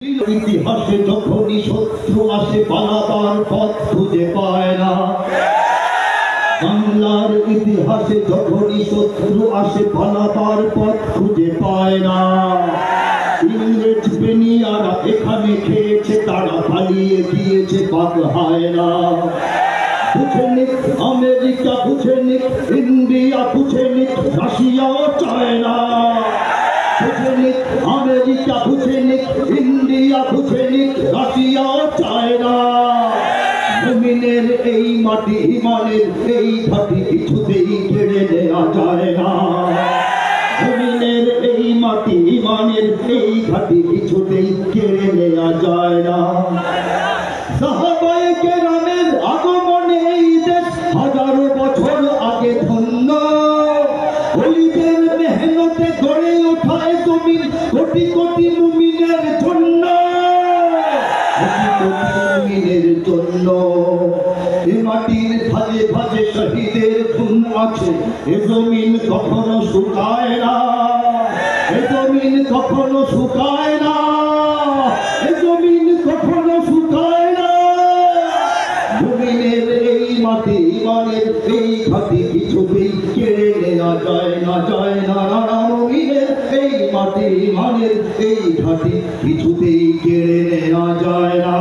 ইতিহাসে যখনই শত্রু আসে পালাবার পথ খুঁজে পায় না। বাংলার ইতিহাসে যখনই শত্রু আসে পালাবার পথ খুঁজে পায় না। ইংরেজ বেনিয়ারা এখানে খেয়েছে, তারা পালিয়ে গিয়েছে বাঘহায় না। বুঝে নিক আমেরিকা, বুঝে নিক ইন্ডিয়া, বুঝে নিক রাশিয়া ও চায়না। বুঝে নিক আমেরিকা, বুঝে নিক ইন্ডিয়া, বুঝে নিক রাশিয়া ও চায়না। জমিনের এই মাটি, ইমানের এই ঘাটি কিছুতেই কেড়ে নেওয়া যায় না। জমিনের এই মাটি, ইমানের এই ঘাটি কিছুতেই কেড়ে নেওয়া যায় না। সাহাবায়ে কেরামের আগমনে এই দেশ হাজারো বছর আগে ধন্য। ওলিদের মেহনতে গড়ে ওঠা এ জমিন কোটি কোটি মুমিনের জন্য, কোটি কোটি মুমিনের জন্য। এ মাটির ভাজে ভাজে শহীদের খুন আছে, এ জমিন কখনো শুকায় না। এ জমিন কখনো শুকায় না। এ জমিন কখনো শুকায় না। জমিনের এই মাটি, ইমানের এই ঘাটি কিছুতেই কেড়ে নেওয়া যায় না, যায় না। জমিনের এই মাটি, ইমানের এই ঘাটি কিছুতেই কেড়ে নেওয়া যায় না।